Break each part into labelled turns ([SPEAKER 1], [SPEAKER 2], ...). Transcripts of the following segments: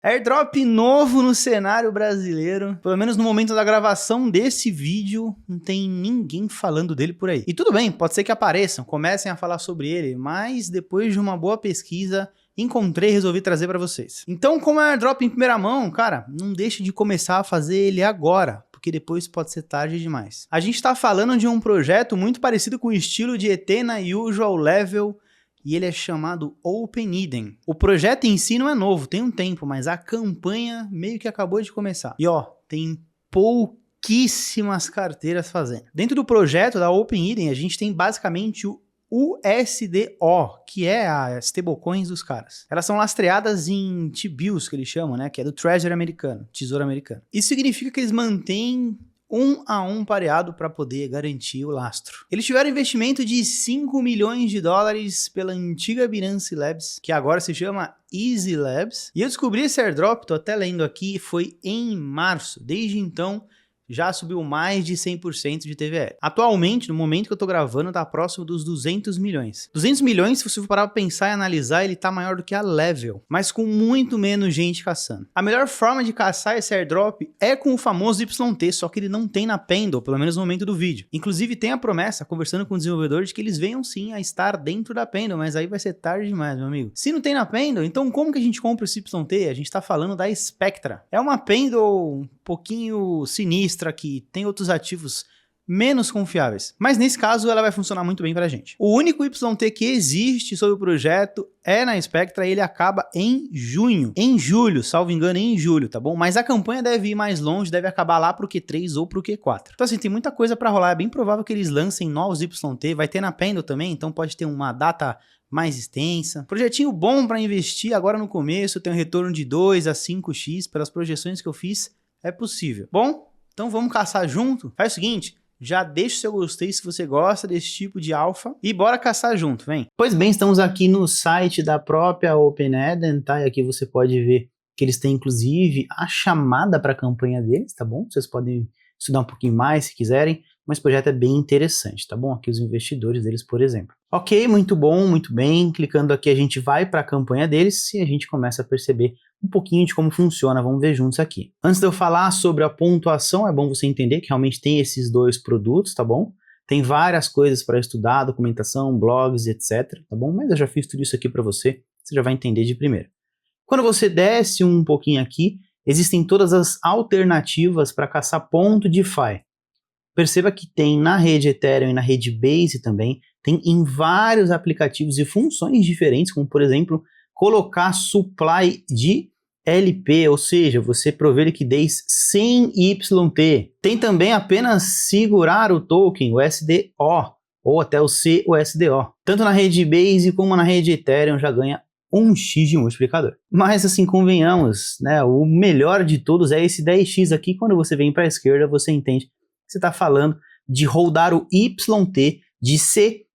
[SPEAKER 1] Airdrop novo no cenário brasileiro. Pelo menos no momento da gravação desse vídeo, não tem ninguém falando dele por aí. E tudo bem, pode ser que apareçam, comecem a falar sobre ele, mas depois de uma boa pesquisa, encontrei e resolvi trazer para vocês. Então, como é airdrop em primeira mão, cara, não deixe de começar a fazer ele agora, porque depois pode ser tarde demais. A gente tá falando de um projeto muito parecido com o estilo de Eterna Usual Level, e ele é chamado Open Eden. O projeto em si não é novo, tem um tempo, mas a campanha meio que acabou de começar. E ó, tem pouquíssimas carteiras fazendo. Dentro do projeto da Open Eden, a gente tem basicamente o USDO, que é a stablecoins dos caras. Elas são lastreadas em T-bills, que eles chamam, né? Que é do Treasury americano, Tesouro americano. Isso significa que eles mantêm 1 a 1 pareado para poder garantir o lastro. Eles tiveram investimento de 5 milhões de dólares pela antiga Binance Labs, que agora se chama Easy Labs. E eu descobri esse airdrop, tô até lendo aqui, foi em março. Desde então, já subiu mais de 100% de TVL. Atualmente, no momento que eu tô gravando, tá próximo dos 200 milhões. 200 milhões, se você for parar pra pensar e analisar, ele tá maior do que a Level, mas com muito menos gente caçando. A melhor forma de caçar esse airdrop é com o famoso YT, só que ele não tem na Pendle, pelo menos no momento do vídeo. Inclusive, tem a promessa, conversando com o desenvolvedor, de que eles venham sim a estar dentro da Pendle, mas aí vai ser tarde demais, meu amigo. Se não tem na Pendle, então como que a gente compra esse YT? A gente tá falando da Spectra. É uma Pendle um pouquinho sinistra, que tem outros ativos menos confiáveis. Mas nesse caso ela vai funcionar muito bem pra gente. O único YT que existe sobre o projeto é na Spectra e ele acaba em junho. Em julho, salvo engano, em julho, tá bom? Mas a campanha deve ir mais longe, deve acabar lá pro Q3 ou pro Q4. Então assim, tem muita coisa pra rolar. É bem provável que eles lancem novos YT. Vai ter na Pendle também, então pode ter uma data mais extensa. Projetinho bom para investir agora no começo. Tem um retorno de 2 a 5x pelas projeções que eu fiz. É possível. Bom, então vamos caçar junto? Faz o seguinte, já deixa o seu gostei se você gosta desse tipo de alfa e bora caçar junto, vem. Pois bem, estamos aqui no site da própria Open Eden, tá? E aqui você pode ver que eles têm inclusive a chamada para a campanha deles, tá bom? Vocês podem estudar um pouquinho mais se quiserem, mas o projeto é bem interessante, tá bom? Aqui os investidores deles, por exemplo. Ok, muito bom, muito bem. Clicando aqui a gente vai para a campanha deles e a gente começa a perceber um pouquinho de como funciona, vamos ver juntos aqui. Antes de eu falar sobre a pontuação, é bom você entender que realmente tem esses dois produtos, tá bom? Tem várias coisas para estudar, documentação, blogs, etc, tá bom? Mas eu já fiz tudo isso aqui para você, você já vai entender de primeira. Quando você desce um pouquinho aqui, existem todas as alternativas para caçar ponto DeFi. Perceba que tem na rede Ethereum e na rede Base também, tem em vários aplicativos e funções diferentes, como por exemplo, colocar supply de LP, ou seja, você prover liquidez sem YT. Tem também apenas segurar o token, o SDO, ou até o CUSDO. Tanto na rede Base como na rede Ethereum já ganha 1x de multiplicador. Mas assim, convenhamos, né, o melhor de todos é esse 10x aqui. Quando você vem para a esquerda, você entende que você está falando de holdar o YT de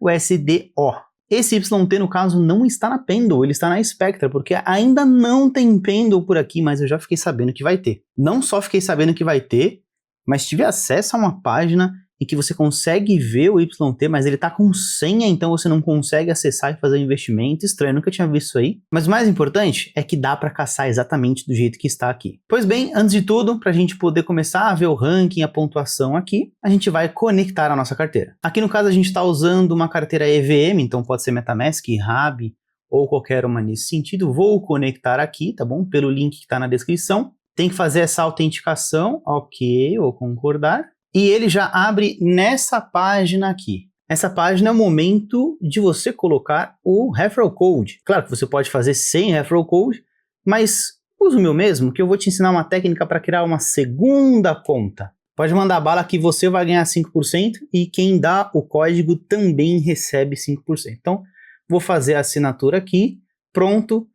[SPEAKER 1] CUSDO. Esse YT, no caso, não está na Pendle, ele está na Spectra, porque ainda não tem Pendle por aqui, mas eu já fiquei sabendo que vai ter. Não só fiquei sabendo que vai ter, mas tive acesso a uma página em que você consegue ver o YT, mas ele está com senha, então você não consegue acessar e fazer o investimento. Estranho, nunca tinha visto isso aí. Mas o mais importante é que dá para caçar exatamente do jeito que está aqui. Pois bem, antes de tudo, para a gente poder começar a ver o ranking, a pontuação aqui, a gente vai conectar a nossa carteira. Aqui no caso a gente está usando uma carteira EVM, então pode ser MetaMask, RAB ou qualquer uma nesse sentido. Vou conectar aqui, tá bom? Pelo link que está na descrição. Tem que fazer essa autenticação, ok, vou concordar. E ele já abre nessa página aqui. Essa página é o momento de você colocar o referral code. Claro que você pode fazer sem referral code, mas use o meu mesmo, que eu vou te ensinar uma técnica para criar uma segunda conta. Pode mandar bala que você vai ganhar 5% e quem dá o código também recebe 5%. Então, vou fazer a assinatura aqui, pronto,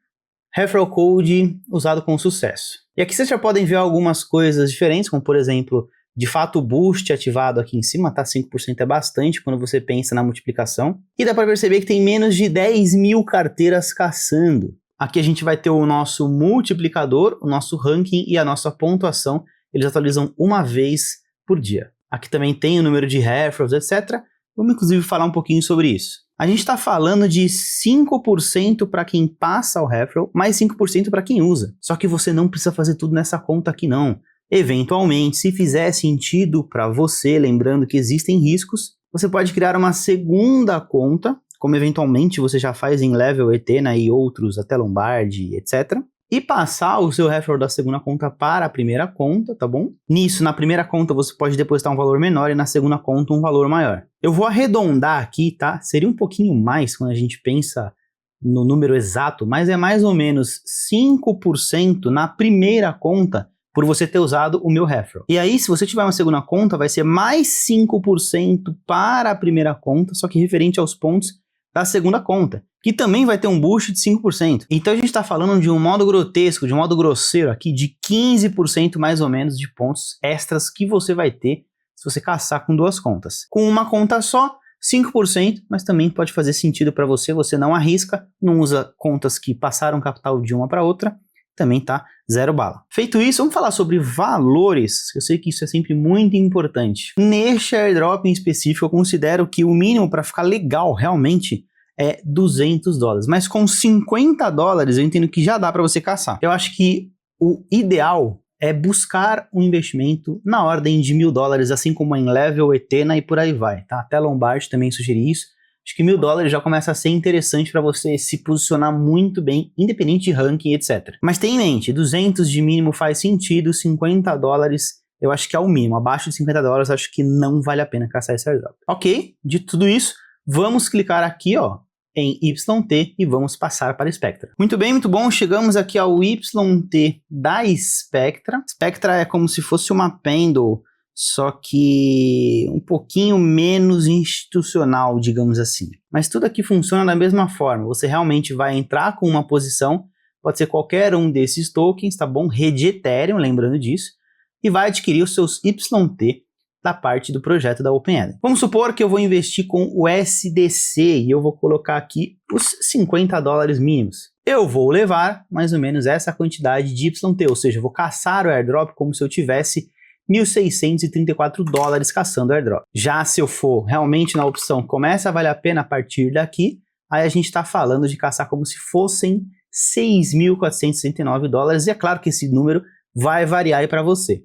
[SPEAKER 1] referral code usado com sucesso. E aqui vocês já podem ver algumas coisas diferentes, como por exemplo, de fato o boost ativado aqui em cima, tá? 5% é bastante quando você pensa na multiplicação. E dá para perceber que tem menos de 10 mil carteiras caçando. Aqui a gente vai ter o nosso multiplicador, o nosso ranking e a nossa pontuação. Eles atualizam uma vez por dia. Aqui também tem o número de referrals, etc. Vamos inclusive falar um pouquinho sobre isso. A gente está falando de 5% para quem passa o referral, mais 5% para quem usa. Só que você não precisa fazer tudo nessa conta aqui não. Eventualmente, se fizer sentido para você, lembrando que existem riscos, você pode criar uma segunda conta, como eventualmente você já faz em Level, Ethena e outros, até Lombard, etc. E passar o seu referral da segunda conta para a primeira conta, tá bom? Nisso, na primeira conta você pode depositar um valor menor e na segunda conta um valor maior. Eu vou arredondar aqui, tá? Seria um pouquinho mais quando a gente pensa no número exato, mas é mais ou menos 5% na primeira conta por você ter usado o meu referral. E aí, se você tiver uma segunda conta, vai ser mais 5% para a primeira conta, só que referente aos pontos da segunda conta, que também vai ter um boost de 5%. Então a gente está falando de um modo grotesco, de um modo grosseiro aqui, de 15% mais ou menos de pontos extras que você vai ter se você caçar com duas contas. Com uma conta só, 5%, mas também pode fazer sentido para você, você não arrisca, não usa contas que passaram capital de uma para outra, também tá zero bala. Feito isso, vamos falar sobre valores. Eu sei que isso é sempre muito importante. Neste airdrop em específico, eu considero que o mínimo para ficar legal realmente é $200, mas com $50 eu entendo que já dá para você caçar. Eu acho que o ideal é buscar um investimento na ordem de $1.000, assim como em Level, Ethena e por aí vai, tá? Até Lombard também sugeri isso. Acho que $1.000 já começa a ser interessante para você se posicionar muito bem, independente de ranking, etc. Mas tenha em mente, 200 de mínimo faz sentido, $50 eu acho que é o mínimo. Abaixo de $50 acho que não vale a pena caçar esse airdrop. Ok, dito tudo isso, vamos clicar aqui, ó, em YT e vamos passar para Spectra. Muito bem, muito bom, chegamos aqui ao YT da Spectra. Spectra é como se fosse uma Pendle, só que um pouquinho menos institucional, digamos assim. Mas tudo aqui funciona da mesma forma. Você realmente vai entrar com uma posição, pode ser qualquer um desses tokens, tá bom? Rede Ethereum, lembrando disso, e vai adquirir os seus YT da parte do projeto da OpenEden. Vamos supor que eu vou investir com o SDC e eu vou colocar aqui os $50 mínimos. Eu vou levar mais ou menos essa quantidade de YT, ou seja, eu vou caçar o airdrop como se eu tivesse $1.634 caçando airdrop. Já se eu for realmente na opção começa a valer a pena a partir daqui, aí a gente está falando de caçar como se fossem $6.469, e é claro que esse número vai variar aí para você.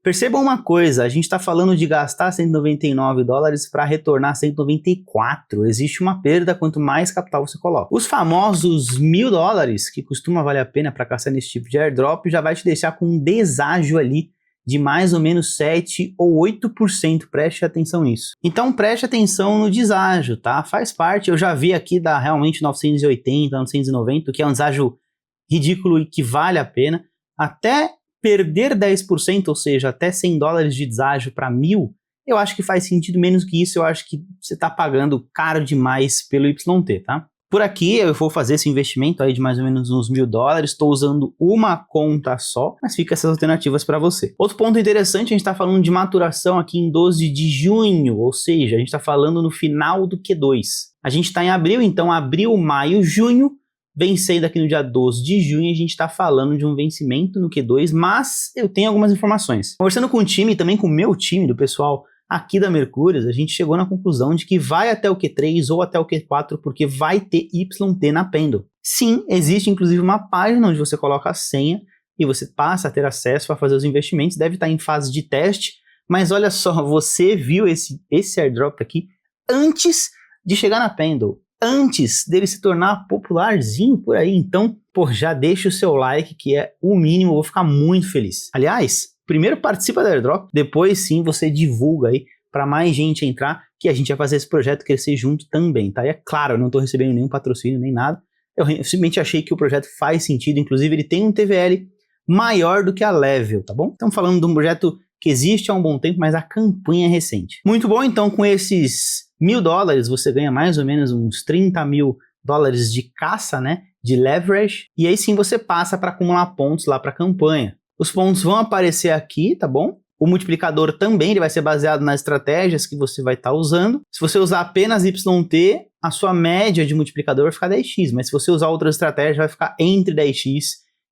[SPEAKER 1] Percebam uma coisa, a gente está falando de gastar $199 para retornar 194. Existe uma perda quanto mais capital você coloca. Os famosos $1.000, que costuma valer a pena para caçar nesse tipo de airdrop, já vai te deixar com um deságio ali de mais ou menos 7 ou 8%, preste atenção nisso. Então preste atenção no deságio, tá? Faz parte, eu já vi aqui da realmente 980, 990, que é um deságio ridículo e que vale a pena. Até perder 10%, ou seja, até $100 de deságio para 1.000, eu acho que faz sentido. Menos que isso, eu acho que você está pagando caro demais pelo YT, tá? Por aqui eu vou fazer esse investimento aí de mais ou menos uns $1.000, estou usando uma conta só, mas fica essas alternativas para você. Outro ponto interessante, a gente está falando de maturação aqui em 12 de junho, ou seja, a gente está falando no final do Q2. A gente está em abril, então abril, maio, junho, vencendo aqui no dia 12 de junho, a gente está falando de um vencimento no Q2, mas eu tenho algumas informações. Conversando com o time, também com o meu time, do pessoal aqui da Mercúrios, a gente chegou na conclusão de que vai até o Q3 ou até o Q4 porque vai ter YT na Pendle. Sim, existe inclusive uma página onde você coloca a senha e você passa a ter acesso para fazer os investimentos, deve estar em fase de teste, mas olha só, você viu esse airdrop aqui antes de chegar na Pendle, antes dele se tornar popularzinho por aí, então, pô, já deixa o seu like que é o mínimo, eu vou ficar muito feliz. Aliás, primeiro participa do airdrop, depois sim você divulga aí para mais gente entrar, que a gente vai fazer esse projeto crescer junto também, tá? E é claro, eu não estou recebendo nenhum patrocínio nem nada, eu simplesmente achei que o projeto faz sentido, inclusive ele tem um TVL maior do que a Level, tá bom? Estamos falando de um projeto que existe há um bom tempo, mas a campanha é recente. Muito bom, então com esses $1.000 você ganha mais ou menos uns $30.000 de caça, né? De leverage, e aí sim você passa para acumular pontos lá para a campanha. Os pontos vão aparecer aqui, tá bom? O multiplicador também ele vai ser baseado nas estratégias que você vai estar usando. Se você usar apenas YT, a sua média de multiplicador vai ficar 10x, mas se você usar outras estratégias vai ficar entre 10x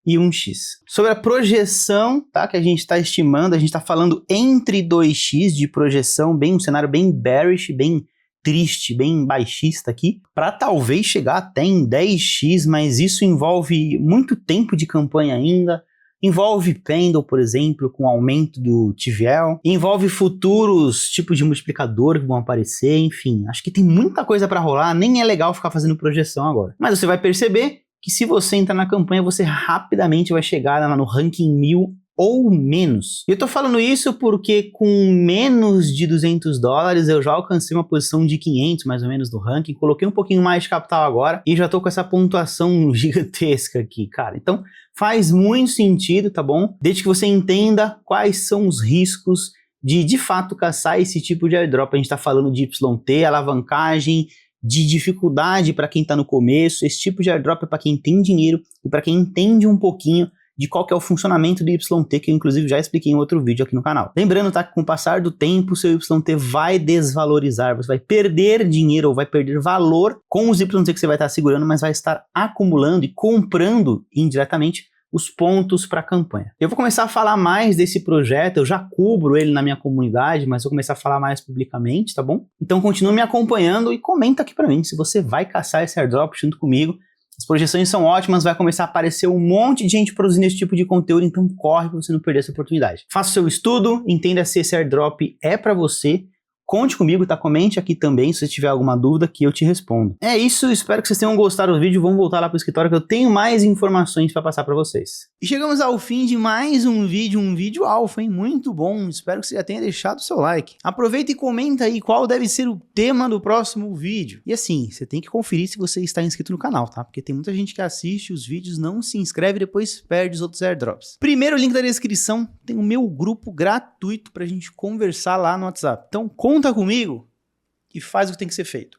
[SPEAKER 1] e 1x. Sobre a projeção, tá, que a gente está estimando, a gente está falando entre 2x de projeção, bem um cenário bem bearish, bem triste, bem baixista aqui, para talvez chegar até em 10x, mas isso envolve muito tempo de campanha ainda, envolve Pendle, por exemplo, com aumento do TVL, envolve futuros tipos de multiplicador que vão aparecer, enfim, acho que tem muita coisa para rolar, nem é legal ficar fazendo projeção agora. Mas você vai perceber que se você entrar na campanha, você rapidamente vai chegar lá no ranking 1000 ou menos. E eu tô falando isso porque com menos de $200 eu já alcancei uma posição de 500 mais ou menos do ranking, coloquei um pouquinho mais de capital agora e já tô com essa pontuação gigantesca aqui, cara. Então faz muito sentido, tá bom? Desde que você entenda quais são os riscos de fato caçar esse tipo de airdrop. A gente tá falando de YT, alavancagem, de dificuldade para quem tá no começo. Esse tipo de airdrop é para quem tem dinheiro e para quem entende um pouquinho de qual que é o funcionamento do YT, que eu inclusive já expliquei em outro vídeo aqui no canal. Lembrando, tá, que com o passar do tempo, o seu YT vai desvalorizar, você vai perder dinheiro ou vai perder valor com os YT que você vai estar segurando, mas vai estar acumulando e comprando indiretamente os pontos para a campanha. Eu vou começar a falar mais desse projeto, eu já cubro ele na minha comunidade, mas vou começar a falar mais publicamente, tá bom? Então continue me acompanhando e comenta aqui para mim se você vai caçar esse airdrop junto comigo. As projeções são ótimas, vai começar a aparecer um monte de gente produzindo esse tipo de conteúdo, então corre para você não perder essa oportunidade. Faça o seu estudo, entenda se esse airdrop é para você. Conte comigo, tá? Comente aqui também se você tiver alguma dúvida que eu te respondo. É isso, espero que vocês tenham gostado do vídeo. Vamos voltar lá pro escritório que eu tenho mais informações para passar para vocês. E chegamos ao fim de mais um vídeo alfa, hein? Muito bom, espero que você já tenha deixado o seu like. Aproveita e comenta aí qual deve ser o tema do próximo vídeo. E assim, você tem que conferir se você está inscrito no canal, tá? Porque tem muita gente que assiste os vídeos, não se inscreve e depois perde os outros airdrops. Primeiro link da descrição, tem o meu grupo gratuito pra gente conversar lá no WhatsApp. Então conta comigo e faz o que tem que ser feito.